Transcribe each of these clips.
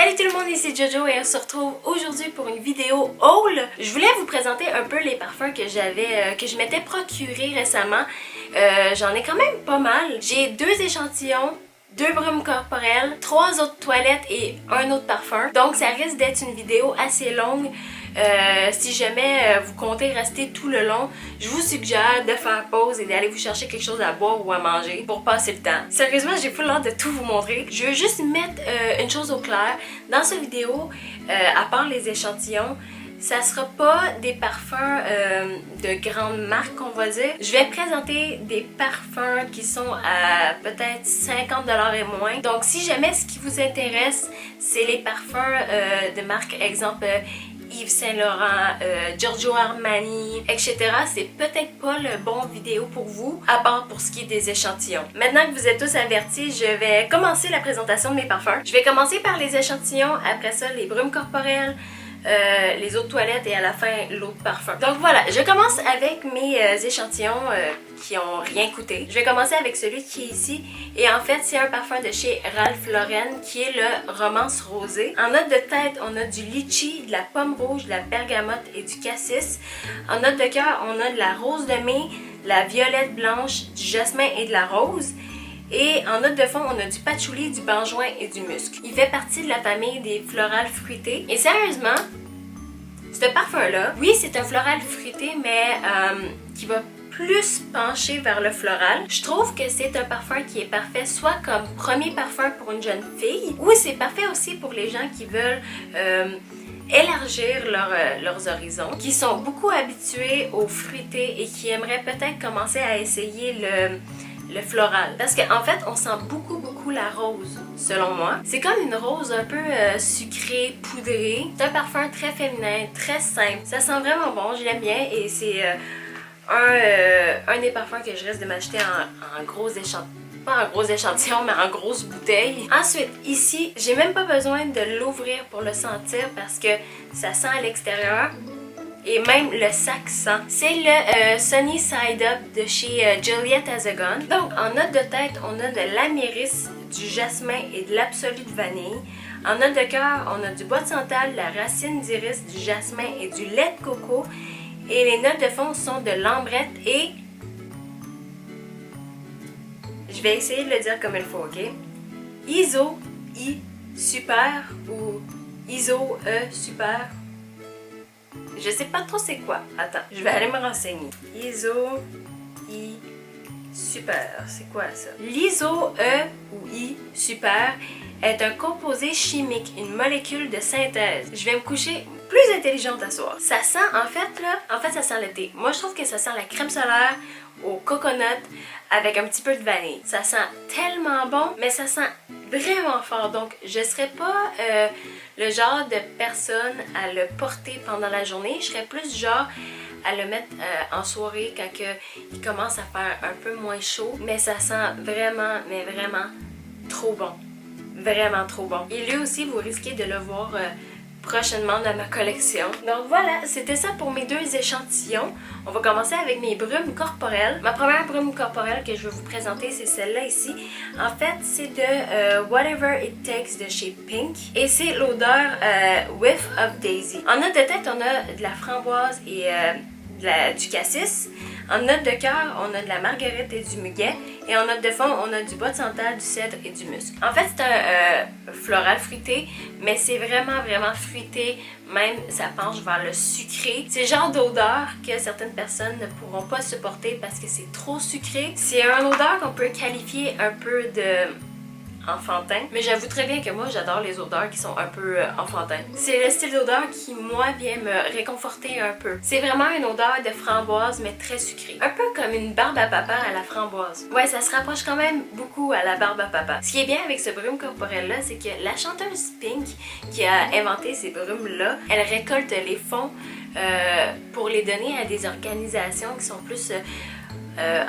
Salut tout le monde, ici Jojo et on se retrouve aujourd'hui pour une vidéo haul. Je voulais vous présenter un peu les parfums que je m'étais procuré récemment. J'en ai quand même pas mal. J'ai 2 échantillons, 2 brumes corporelles, 3 autres toilettes et un autre parfum. Donc ça risque d'être une vidéo assez longue. Si jamais vous comptez rester tout le long, je vous suggère de faire pause et d'aller vous chercher quelque chose à boire ou à manger pour passer le temps. Sérieusement, j'ai pas l'air de tout vous montrer. Je veux juste mettre une chose au clair. Dans cette vidéo, à part les échantillons, ça sera pas des parfums de grande marque, on va dire. Je vais présenter des parfums qui sont à peut-être 50$ et moins. Donc si jamais ce qui vous intéresse, c'est les parfums de marque, exemple Yves Saint Laurent, Giorgio Armani, etc. C'est peut-être pas le bon vidéo pour vous, à part pour ce qui est des échantillons. Maintenant que vous êtes tous avertis, je vais commencer la présentation de mes parfums. Je vais commencer par les échantillons, après ça les brumes corporelles, les eaux de toilette et à la fin l'eau de parfum. Donc voilà, je commence avec mes échantillons qui ont rien coûté. Je vais commencer avec celui qui est ici et en fait c'est un parfum de chez Ralph Lauren qui est le Romance Rosé. En note de tête, on a du litchi, de la pomme rouge, de la bergamote et du cassis. En note de cœur, on a de la rose de mai, de la violette blanche, du jasmin et de la rose. Et en note de fond, on a du patchouli, du benjoin et du musc. Il fait partie de la famille des florales fruitées. Et sérieusement, ce parfum-là, oui, c'est un floral fruité, mais qui va plus pencher vers le floral. Je trouve que c'est un parfum qui est parfait soit comme premier parfum pour une jeune fille, ou c'est parfait aussi pour les gens qui veulent élargir leurs horizons, qui sont beaucoup habitués aux fruités et qui aimeraient peut-être commencer à essayer le floral. Parce qu'en fait, on sent beaucoup la rose, selon moi. C'est comme une rose un peu sucrée, poudrée. C'est un parfum très féminin, très simple. Ça sent vraiment bon, je l'aime bien et c'est un des parfums que je risque de m'acheter en gros échantillon. Pas en gros échantillon, mais en grosse bouteille. Ensuite, ici, j'ai même pas besoin de l'ouvrir pour le sentir parce que ça sent à l'extérieur. Et même le sac sent. C'est le Sunny Side Up de chez Juliette Azagon. Donc en note de tête, on a de l'améris, du jasmin et de l'absolu de vanille. En note de cœur, on a du bois de santal, de la racine d'iris, du jasmin et du lait de coco. Et les notes de fond sont de l'ambrette et... Je vais essayer de le dire comme il faut, ok? Iso, I, super ou Iso, E, super. Je sais pas trop c'est quoi. Attends, je vais aller me renseigner. Iso, I, super. C'est quoi ça? L'iso, E ou I, super, est un composé chimique, une molécule de synthèse. Je vais me coucher plus intelligente à soir. Ça sent, en fait, ça sent le thé. Moi, je trouve que ça sent la crème solaire au coconut avec un petit peu de vanille. Ça sent tellement bon, mais ça sent vraiment fort. Donc, je serais pas le genre de personne à le porter pendant la journée. Je serais plus genre à le mettre en soirée quand il commence à faire un peu moins chaud. Mais ça sent vraiment, mais vraiment trop bon. Vraiment trop bon. Et lui aussi, vous risquez de le voir prochainement dans ma collection. Donc voilà, c'était ça pour mes 2 échantillons. On va commencer avec mes brumes corporelles. Ma première brume corporelle que je vais vous présenter, c'est celle-là ici. En fait, c'est de Whatever It Takes de chez Pink. Et c'est l'odeur Whiff of Daisy. En note de tête, on a de la framboise et du cassis. En note de cœur, on a de la marguerite et du muguet. Et en note de fond, on a du bois de santal, du cèdre et du musc. En fait, c'est un floral fruité, mais c'est vraiment fruité. Même, ça penche vers le sucré. C'est le genre d'odeur que certaines personnes ne pourront pas supporter parce que c'est trop sucré. C'est une odeur qu'on peut qualifier un peu de enfantin, mais j'avoue très bien que moi j'adore les odeurs qui sont un peu enfantins. C'est le style d'odeur qui moi vient me réconforter un peu. C'est vraiment une odeur de framboise mais très sucrée. Un peu comme une barbe à papa à la framboise. Ouais, ça se rapproche quand même beaucoup à la barbe à papa. Ce qui est bien avec ce brume corporel là, c'est que la chanteuse Pink qui a inventé ces brumes là, elle récolte les fonds pour les donner à des organisations qui sont plus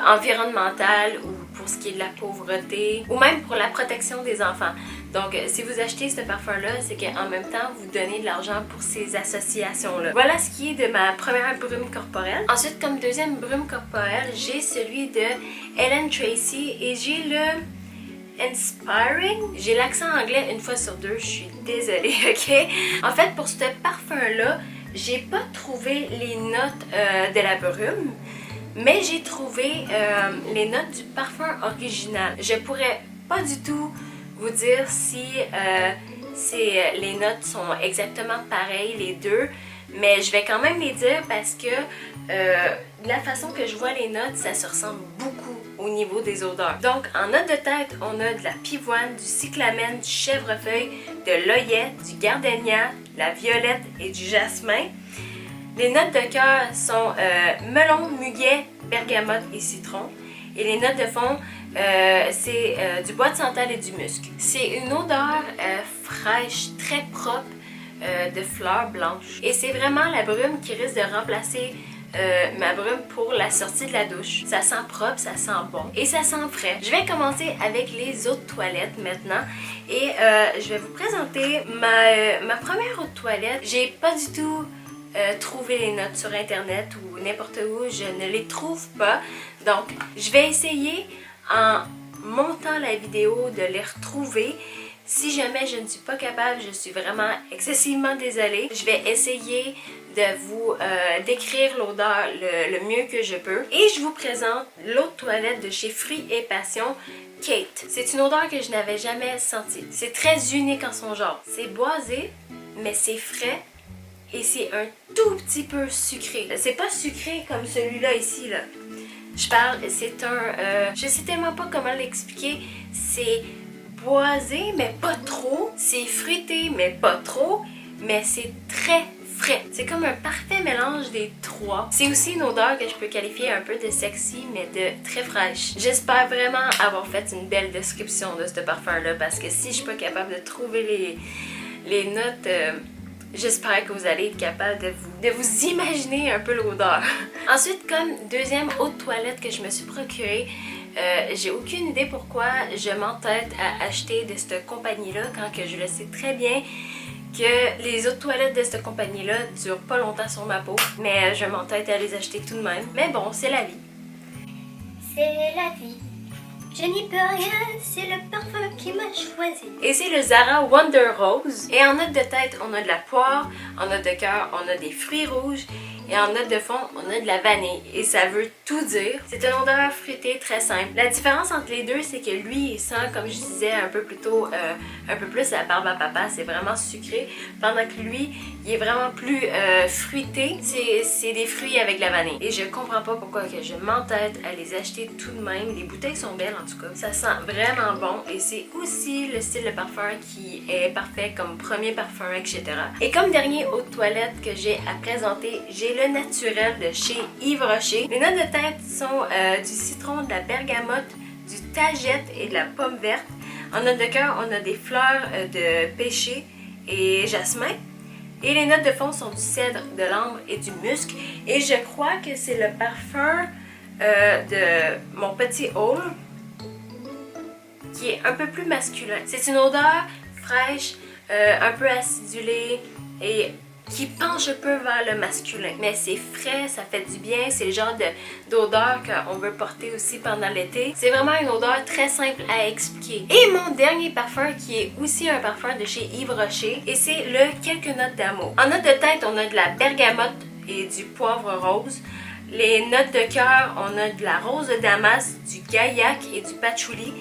environnementale ou pour ce qui est de la pauvreté ou même pour la protection des enfants. Donc si vous achetez ce parfum-là, c'est qu'en même temps vous donnez de l'argent pour ces associations-là. Voilà ce qui est de ma première brume corporelle. Ensuite, comme deuxième brume corporelle, j'ai celui de Ellen Tracy et j'ai le Inspiring. J'ai l'accent anglais une fois sur deux, je suis désolée, ok? En fait, pour ce parfum-là, j'ai pas trouvé les notes de la brume, mais j'ai trouvé les notes du parfum original. Je pourrais pas du tout vous dire si les notes sont exactement pareilles, les deux, mais je vais quand même les dire parce que de la façon que je vois les notes, ça se ressemble beaucoup au niveau des odeurs. Donc, en note de tête, on a de la pivoine, du cyclamène, du chèvrefeuille, de l'œillet, du gardénia, de la violette et du jasmin. Les notes de cœur sont melon, muguet, bergamote et citron. Et les notes de fond, c'est du bois de santal et du musc. C'est une odeur fraîche, très propre de fleurs blanches. Et c'est vraiment la brume qui risque de remplacer ma brume pour la sortie de la douche. Ça sent propre, ça sent bon et ça sent frais. Je vais commencer avec les eaux de toilette maintenant et je vais vous présenter ma première eau de toilette. J'ai pas du tout trouvé les notes sur internet ou n'importe où, je ne les trouve pas. Donc je vais essayer en montant la vidéo de les retrouver. Si jamais je ne suis pas capable, je suis vraiment excessivement désolée. Je vais essayer de vous décrire l'odeur le mieux que je peux. Et je vous présente l'eau de toilette de chez Fruits et Passion, Kate. C'est une odeur que je n'avais jamais sentie. C'est très unique en son genre. C'est boisé, mais c'est frais et c'est un tout petit peu sucré. C'est pas sucré comme celui-là ici, là. Je parle, c'est un... je sais tellement pas comment l'expliquer. C'est boisé, mais pas trop. C'est fruité, mais pas trop. Mais c'est très frais. C'est comme un parfait mélange des trois. C'est aussi une odeur que je peux qualifier un peu de sexy, mais de très fraîche. J'espère vraiment avoir fait une belle description de ce parfum-là, parce que si je suis pas capable de trouver les notes... j'espère que vous allez être capable de vous imaginer un peu l'odeur. Ensuite, comme deuxième eau de toilette que je me suis procurée, j'ai aucune idée pourquoi je m'entête à acheter de cette compagnie-là quand que je le sais très bien que les eaux de toilette de cette compagnie-là durent pas longtemps sur ma peau, mais je m'entête à les acheter tout de même. Mais bon, c'est la vie. C'est la vie. Je n'y peux rien, c'est le parfum qui m'a choisi. Et c'est le Zara Wonder Rose. Et en note de tête, on a de la poire. En note de cœur, on a des fruits rouges. Et en note de fond, on a de la vanille. Et ça veut tout dire. C'est une odeur fruitée très simple. La différence entre les deux, c'est que lui, il sent, comme je disais un peu plus tôt, un peu plus la barbe à papa. C'est vraiment sucré. Pendant que lui, il est vraiment plus fruité. C'est des fruits avec de la vanille. Et je comprends pas pourquoi que je m'entête à les acheter tout de même. Les bouteilles sont belles en tout cas. Ça sent vraiment bon. Et c'est aussi le style de parfum qui est parfait comme premier parfum, etc. Et comme dernier eau de toilette que j'ai à présenter, j'ai le naturel de chez Yves Rocher. Les notes de tête sont du citron, de la bergamote, du tagette et de la pomme verte. En note de cœur, on a des fleurs de pêcher et jasmin. Et les notes de fond sont du cèdre, de l'ambre et du musc. Et je crois que c'est le parfum de mon petit haul qui est un peu plus masculin. C'est une odeur fraîche, un peu acidulée et qui penche un peu vers le masculin. Mais c'est frais, ça fait du bien, c'est le genre d'odeur qu'on veut porter aussi pendant l'été. C'est vraiment une odeur très simple à expliquer. Et mon dernier parfum qui est aussi un parfum de chez Yves Rocher et c'est le Quelques notes d'amour. En note de tête, on a de la bergamote et du poivre rose. Les notes de cœur, on a de la rose de Damas, du gaillac et du patchouli.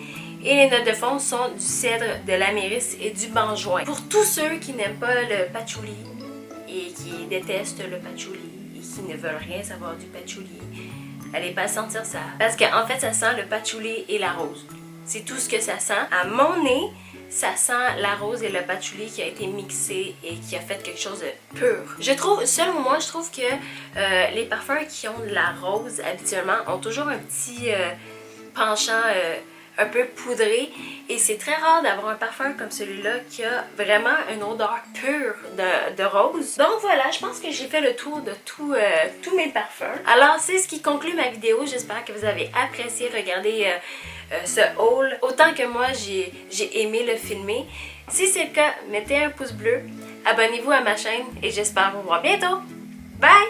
Et les notes de fond sont du cèdre, de l'améris et du benjoin. Pour tous ceux qui n'aiment pas le patchouli et qui détestent le patchouli et qui ne veulent rien savoir du patchouli, allez pas sentir ça. Parce qu'en fait, ça sent le patchouli et la rose. C'est tout ce que ça sent. À mon nez, ça sent la rose et le patchouli qui a été mixé et qui a fait quelque chose de pur. Je trouve, selon moi, je trouve que les parfums qui ont de la rose, habituellement, ont toujours un petit penchant un peu poudré et c'est très rare d'avoir un parfum comme celui-là qui a vraiment une odeur pure de rose. Donc voilà, je pense que j'ai fait le tour de tous mes parfums. Alors c'est ce qui conclut ma vidéo. J'espère que vous avez apprécié regarder ce haul autant que moi j'ai aimé le filmer. Si c'est le cas, mettez un pouce bleu, abonnez-vous à ma chaîne et j'espère vous voir bientôt. Bye!